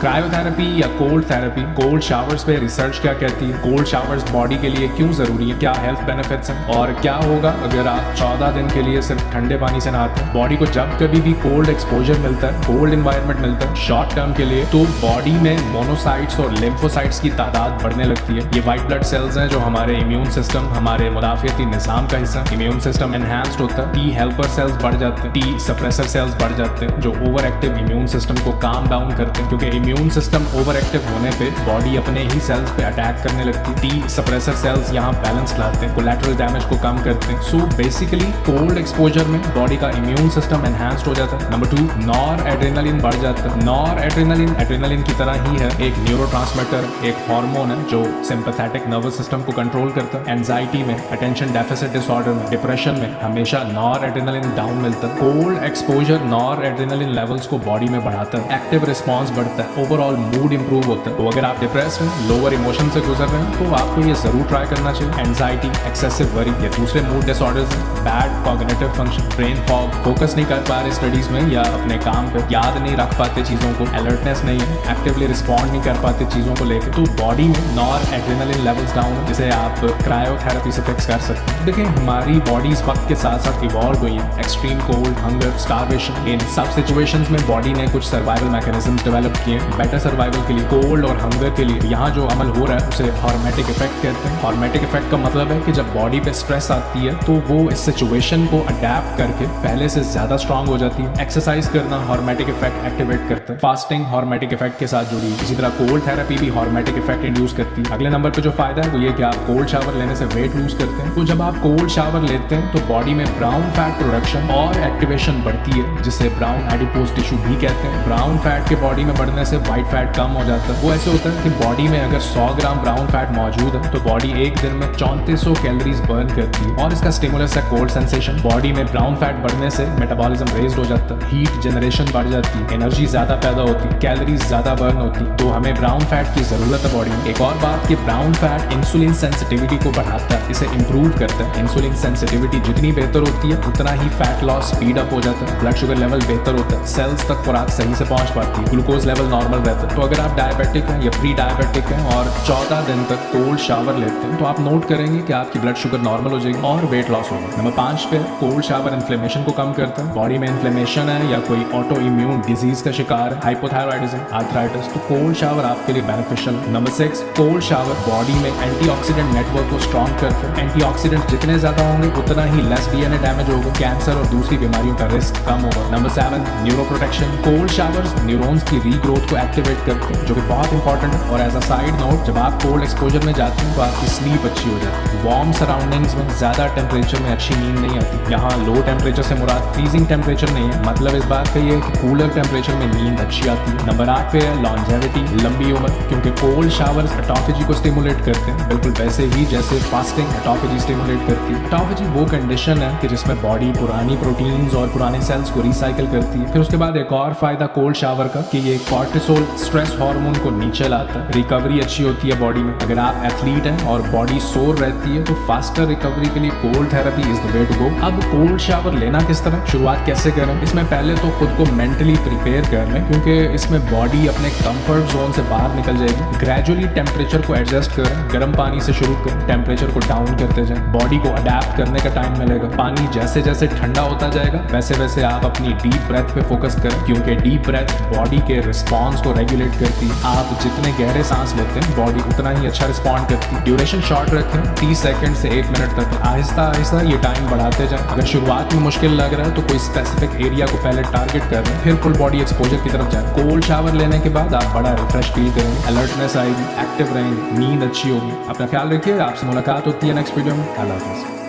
Cryotherapy या cold therapy, cold showers पे research क्या कहती है, कोल्ड शावर्स बॉडी के लिए क्यों जरूरी है, क्या हेल्थ बेनिफिट्स हैं और क्या होगा अगर आप 14 दिन के लिए सिर्फ ठंडे पानी से नहाते हैं। बॉडी को जब कभी भी कोल्ड एक्सपोजर मिलता है, कोल्ड एनवायरनमेंट मिलता है शॉर्ट टर्म के लिए, तो बॉडी में मोनोसाइट्स और लिम्फोसाइट्स की तादाद बढ़ने लगती है। ये व्हाइट ब्लड सेल्स हैं जो हमारे इम्यून सिस्टम, हमारे मुदाफियती निज़ाम का हिस्सा। इम्यून सिस्टम एनहांस्ड होता है, टी हेल्पर सेल्स बढ़ जाते हैं, टी सप्रेसर सेल्स बढ़ जाते हैं जो ओवर एक्टिव इम्यून सिस्टम को काम डाउन करते हैं, क्योंकि इम्यून सिस्टम ओवर एक्टिव होने पे बॉडी अपने ही सेल्स पे अटैक करने लगती है। टी सप्रेसर सेल्स यहाँ बैलेंस लाते हैं, कोलैटरल डैमेज को कम करते हैं। सो बेसिकली कोल्ड एक्सपोजर में बॉडी का इम्यून सिस्टम एनहांस्ड हो जाता है। नंबर 2, नॉर एड्रेनलिन बढ़ जाता है। नॉर एड्रेनलिन एड्रेनलिन की तरह ही है, एक न्यूरोट्रांसमीटर, एक हार्मोन है जो सिंपैथेटिक नर्वस सिस्टम को कंट्रोल करता है। एंजाइटी में, अटेंशन डेफिसिट डिसऑर्डर में, डिप्रेशन में हमेशा नॉर एड्रेनलिन डाउन मिलता है। Cold exposure nor adrenaline levels को बॉडी में बढ़ाता है, एक्टिव रिस्पॉन्स बढ़ता है, ओवरऑल मूड इंप्रूव होता है। तो अगर आप डिप्रेस्ड हैं, लोअर इमोशन से गुजर रहे हैं, तो आपको ये जरूर ट्राई करना चाहिए। एंजाइटी, एक्सेसिव वरी या दूसरे mood disorders, bad cognitive function, brain fog, focus नहीं कर पा रहे स्टडीज में या अपने काम पे, याद नहीं रख पाते चीजों को, अलर्टनेस नहीं है, एक्टिवली रिस्पॉन्ड नहीं कर पाते चीजों को लेकर, तो बॉडी में नॉर एड्रेनलिन लेवल्स डाउन है, जिसे आप क्रायोथेरेपी से फिक्स कर सकते हैं। देखिए हमारी बॉडी इस वक्त के साथ साथ इवॉल्व हुई है। एक्सट्रीम कोल्ड, हंगर, स्टारवेशन, इन सब सिचुएशंस में बॉडी ने कुछ सर्वाइवल मैकेनिज्म डेवलप किए बेटर सर्वाइवल के लिए। कोल्ड और हंगर के लिए यहाँ जो अमल हो रहा है उसे हॉर्मेटिक इफेक्ट कहते हैं। हॉर्मेटिक इफेक्ट का मतलब है कि जब बॉडी पे स्ट्रेस आती है तो वो इस सिचुएशन को अडेप्ट करके पहले से ज्यादा स्ट्रांग हो जाती है। एक्सरसाइज करना हॉर्मेटिक इफेक्ट एक्टिवेट करता है। फास्टिंग हॉर्मेटिक इफेक्ट के साथ जुड़ी है। इसी तरह कोल्ड थेरेपी भी हॉर्मेटिक इफेक्ट इंड्यूस करती है। अगले नंबर पे जो फायदा है वो ये कि आप कोल्ड शावर लेने से वेट लूज करते हैं। तो जब आप कोल्ड शावर लेते हैं तो बॉडी में ब्राउन फैट प्रोडक्शन और एक्टिवेशन बढ़ती है, जिसे ब्राउन एडिपोज टिश्यू भी कहते हैं। ब्राउन फैट के बॉडी में बढ़ने से व्हाइट फैट कम हो जाता है। वो ऐसे होता है कि बॉडी में अगर 100 ग्राम ब्राउन फैट मौजूद है तो बॉडी एक दिन में 3400 कैलोरीज बर्न करती है। और इसका स्टिमुलस है कोल्ड सेंसेशन। बॉडी में ब्राउन फैट बढ़ने से मेटाबॉलिज्म रेज्ड हो जाता है, हीट जनरेशन बढ़ जाती है, एनर्जी ज्यादा पैदा होती है, कैलोरीज ज्यादा बर्न होती है। तो हमें ब्राउन फैट की जरूरत है बॉडी में। एक और बात कि ब्राउन फैट इंसुलिन सेंसिटिविटी को बढ़ाता है, इसे इंप्रूव करता है। इंसुलिन सेंसिटिविटी जितनी बेहतर होती है उतना ही फैट लॉस स्पीड अप हो जाता है, ब्लड शुगर लेवल बेहतर होता है, सेल्स तक खुराक सही से पहुंच पाती है, ग्लूकोज लेवल नॉर्मल रहता है। तो अगर आप डायबिटिक हैं या प्री डायबिटिक हैं और 14 दिन तक कोल्ड शावर लेते हैं तो आप नोट करेंगे कि आपकी ब्लड शुगर नॉर्मल हो जाएगी और वेट लॉस होगा। नंबर 5 पे कोल्ड शावर इन्फ्लेमेशन को कम करता है। बॉडी में इन्फ्लेमेशन है या कोई ऑटो इम्यून डिजीज का शिकार है, हाइपोथायरॉइडिज्म, आर्थराइटिस, तो कोल्ड शावर आपके लिए बेनिफिशियल है। नंबर 6, कोल्ड शावर बॉडी में एंटीऑक्सीडेंट नेटवर्क को स्ट्रॉन्ग करते हैं। एंटीऑक्सीडेंट जितने ज्यादा होंगे उतना ही लेस डीएनए डैमेज होगा, कैंसर और दूसरी बीमारियों का रिस्क कम होगा। Number 7, neuro protection. Cold showers neurons की रीग्रोथ को एक्टिवेट करते हैं, जो कि बहुत इंपॉर्टेंट है। और एज अ साइड नोट, जब आप कोल्ड एक्सपोजर में जाते हैं तो आपकी स्लीप अच्छी हो जाती है। वार्म सराउंडिंग्स में ज्यादा टेम्परेचर में अच्छी नींद नहीं आती। यहाँ लो टेम्परेचर से मुराद फ्रीजिंग टेम्परेचर नहीं है, मतलब इस बात का ये है कि कूलर टेम्परेचर में नींद अच्छी आती है। नंबर 8 पे है लॉन्जेविटी, लंबी उम्र, क्योंकि कोल्ड शावर्स ऑटोफेजी को स्टिमुलेट करते हैं, बिल्कुल वैसे ही जैसे फास्टिंग ऑटोफेजी स्टिमुलेट करती है। ऑटोफेजी वो कंडीशन है कि जिसमें बॉडी पुरानी प्रोटीन्स और पुराने सेल्स को रिसाइकिल करती है। फिर उसके बाद एक और फायदा कोल्ड शावर का कि ये कॉर्टिसोल स्ट्रेस हार्मोन को नीचे लाता है, रिकवरी अच्छी होती है बॉडी में। अगर आप एथलीट हैं और बॉडी सोर रहती है तो फास्टर रिकवरी के लिए cold therapy is the way to go. अब कोल्ड शावर लेना किस तरह, शुरुआत कैसे करें? इसमें पहले तो खुद को मेंटली प्रिपेयर कर लें, क्योंकि इसमें बॉडी अपने कंफर्ट जोन से बाहर निकल जाएगी। ग्रेजुअली टेम्परेचर को एडजस्ट करें, गर्म पानी से शुरू करें, टेम्परेचर को डाउन करते जाएं, बॉडी को अडेप्ट करने का टाइम मिलेगा। पानी जैसे जैसे ठंडा होता जाएगा वैसे वैसे आप अपनी डीप ब्रेथ पे फोकस करें, क्योंकि डीप ब्रेथ बॉडी के रिस्पॉन्स को रेगुलेट करती है। आप जितने गहरे सांस लेते हैं बॉडी उतना ही अच्छा रिस्पॉन्ड करती है। ड्यूरेशन शॉर्ट रखें, 30 सेकंड से 1 मिनट तक। आहिस्ता आहिस्ता ये टाइम बढ़ाते जाएं। अगर शुरुआत में मुश्किल लग रहा है तो कोई स्पेसिफिक एरिया को पहले टारगेट कर रहे हैं, फिर फुल बॉडी एक्सपोजर की तरफ जाएं। कोल्ड शावर लेने के बाद आप बड़ा रिफ्रेश फील करेंगे, अलर्टनेस आएगी, एक्टिव रहेंगे, नींद अच्छी होगी। अपना ख्याल रखिए, आपसे मुलाकात होती है नेक्स्ट वीडियो में। अल्लाह हाफिज़।